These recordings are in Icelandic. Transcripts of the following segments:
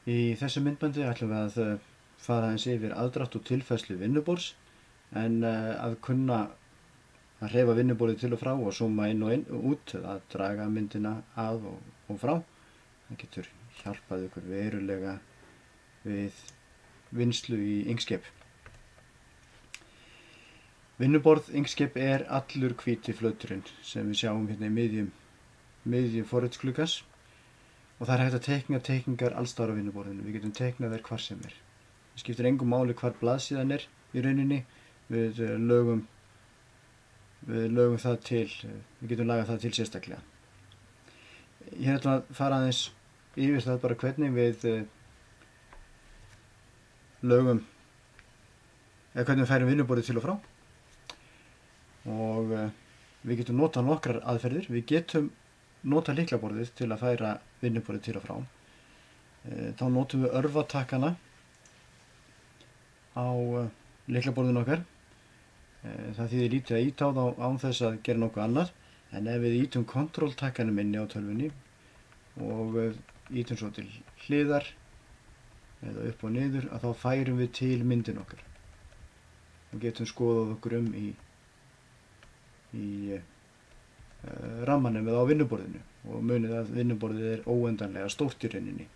Í þessu myndbandi ætlum við að fara aðeins yfir aðdrátt og tilfærslu vinnuborðs en að kunna að hreyfa vinnuborðið til og frá og zooma inn og út eða að draga myndina að og frá. Það getur hjálpað ykkur verulega við vinnslu í Inkscape. Vinnuborð Inkscape er allur hvíti flöturinn sem við sjáum hérna í miðjum forritsgluggans og það er hægt að teikna teikningar alls staðar á vinnuborðinu. Við getum teiknað þær hvar sem er. Það skiptir engu máli hvar blaðsíðan er í rauninni. Við lögum það til, við getum lagað það til sérstaklega. Ég ætla að fara aðeins yfir það bara hvernig við lögum eða hvernig við færum vinnuborðið til og frá. Og við getum notað nokkrar aðferðir. Við getum notað lyklaborðið til að færa vinnuborðið til og frá. Þá notum við örvatakkana á lyklaborðinu okkar. Það þýðir lítið að ýta á þá án þess að gera nokkuð annað, en ef við ýtum kontrolltakkanum inni á tölvunni og ýtum svo til hliðar eða upp og niður, að þá færum við til myndin okkar og getum skoðað okkur í rammanum eða á vinnuborðinu og munið að vinnuborðið er óendanlega stórt í rauninni.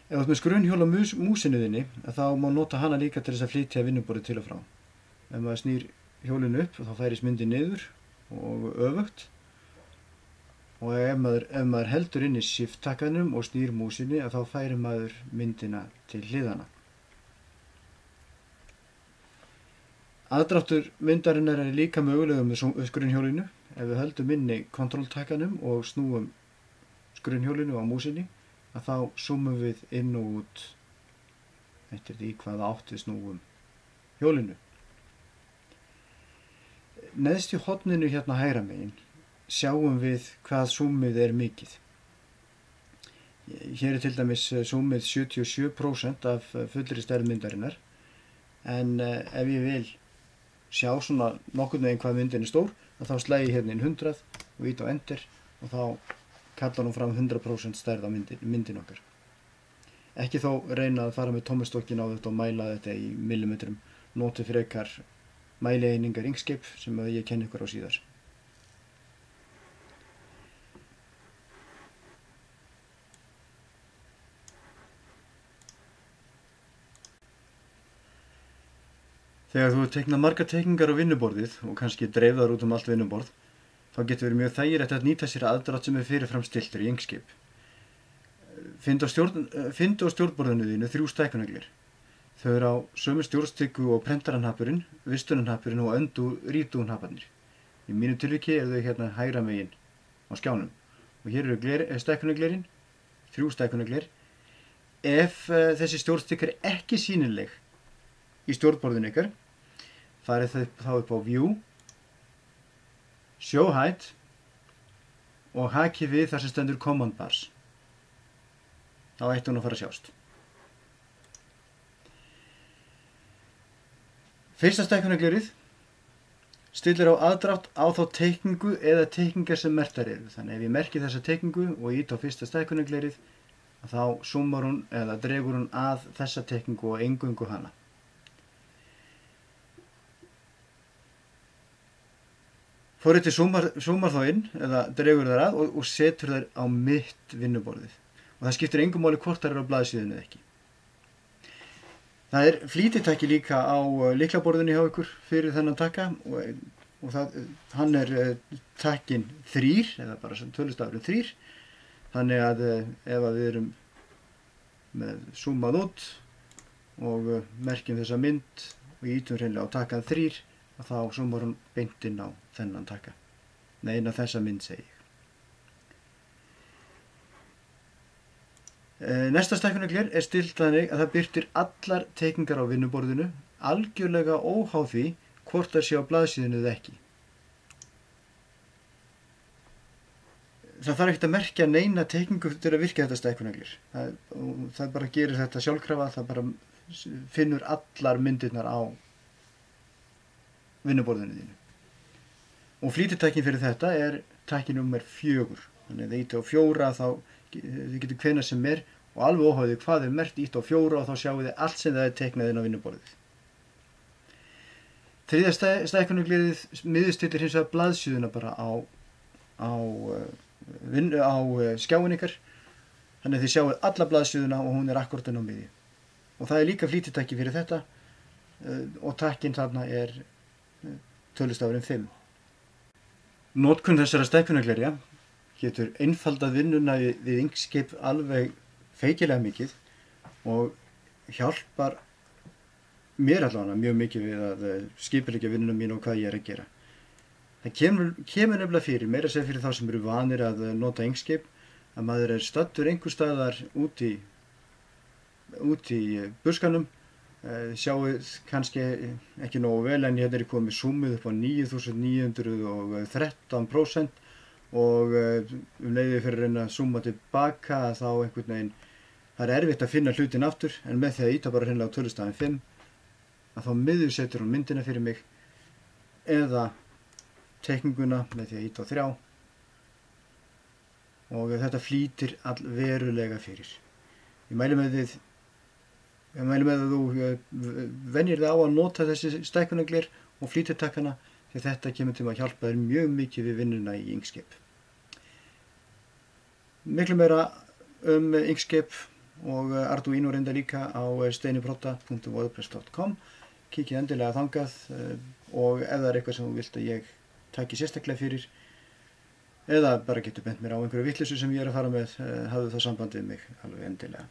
Ef þú ert með skrunhjól á músinni þinni, þá má nota hana líka til þess að flytja vinnuborðið til og frá. Ef maður snýr hjólinu upp, þá færist myndin niður og öfugt. Og ef maður heldur inn í shift-takkanum og snýr músinni, þá færir maður myndina til hliðana. Aðdráttur myndarinnar er líka mögulega með skrunhjólinu. Ef við höldum inn í kontrolltakkanum og snúum skrunhjólinu á músinni, þá zoomum við inn og út eftir því hvaða átt við snúum hjólinu. Neðst í horninu hérna hægra megin sjáum við hvað zoomið er mikið. Hér er til dæmis zoomið 77% af fullri stærð myndarinnar, en ef ég vil sjá svona nokkurn veginn hvað myndin er stór, þá slægi ég hérna inn 100 og ýti á enter og þá kallar hún fram 100% stærð á myndin okkar. Ekki þó reyna að fara með tómustokkin á þetta og mæla þetta í millimetrum. Notið frekar mælieiningar Inkscape sem ég kenni ykkur á síðar. Þegar þú teiknað margar teikningar á vinnuborðið og kannski dreifðar út allt vinnuborð, þá getur verið mjög þægilegt að nýta sér aðdrátt sem er fyrirfram stilltur í Inkscape. Findu á stjórnborðinu þínu 3 stækkunargler. Þau eru á sömu stjórnstykku og prentarahnappurinn, vistunarhnappurinn og rítúnhnaparnir. Í mínu tilviki eru þau hérna hægra megin á skjánum. Og hér eru stækkunarglerin, 3 stækkunargler. Ef þessi stjórnstykk er ekki sýnileg í stjórnborðinu ykkar, farið þá upp á View, Show Height og hakið við þar sem stendur Command Bars. Þá ætti hún að fara að sjást. Fyrsta stækkunarglerið stillir á aðdrátt á þá teikningu eða teikningar sem merktar eru. Þannig ef ég merki þessa teikningu og ýti á fyrsta stækkunarglerið, þá zoomar hún eða dregur hún að þessa teikningu og eingöngu hana. Forritið zoomar þá inn eða dregur þær að og setur þær á mitt vinnuborðið. Og það skiptir engu máli hvort þær eru á blaðsíðunni eða ekki. Það er flýtitakki líka á lyklaborðinu hjá ykkur fyrir þennan takka og hann er takkin 3 eða bara tölustafurinn 3. Þannig að ef við erum með zoomað út og merkjum þessa mynd og ýtum hreinlega á takkan 3, þá zoomar hún beint inn á þennan takka. Nei, inn á þessa mynd segi ég. Næsta stækkunargler er stillt þannig að það birtir allar teikningar á vinnuborðinu, algjörlega óháð því hvort það sé á blaðsíðunni eða ekki. Það þarf ekkert að merkja neina teikningu til að virka þetta stækkunargler. Það bara gerir þetta sjálfkrafa, það bara finnur allar myndirnar á vinnuborðinu þínu. Og flýtitakkin fyrir þetta er takki númer 4. Þannig að það ýti á 4 þá þið getur hvenær sem er og alveg óháð því hvað merkt ítt á 4 og þá sjáu þið allt sem það teiknað inn á vinnuborðið. Þriðja stækkunarglerið miðstillir hins vegar blaðsíðuna bara á skjáin ykkar, þannig að þið sjáu alla blaðsíðuna og hún akkúrat inn á miðju. Og það líka flýtitakki fyrir þetta og takkinn þarna tölustafurinn 5. Notkun þessara stækkunarglerja getur einfaldað vinnuna við Inkscape alveg feikilega mikið og hjálpar mér allavega mjög mikið við að skipuleggja vinnuna mín og hvað ég að gera. Það kemur nefnilega fyrir, meira að segja fyrir þá sem eru vanir að nota Inkscape, að maður staddur einhvers staðar út í buskanum, sjáuð kannski ekki nógu vel en hérna komið zoomið upp á 9913% og leiðið fyrir að reyna að zooma tilbaka þá einhvern veginn, það erfitt að finna hlutin aftur en með því að íta bara hreinlega á tölustafinn 5 að þá miðjusetur hún myndina fyrir mig eða teikninguna með því að íta á 3 og þetta flýtir allverulega fyrir. Ég mæli með að þú venjir þig á að nota þessi stækkunargler og flýtitakkana því þetta kemur til að hjálpa þér mjög mikið við vinnuna í Inkscape. Miklu meira Inkscape og Arduino reynda líka á steiniprotta.wordpress.com. Kíkið endilega þangað og ef það eitthvað sem þú vilt að ég taki sérstaklega fyrir eða bara getur bent mér á einhverju vitleysu sem ég að fara með, hafðu þá samband við mig alveg endilega.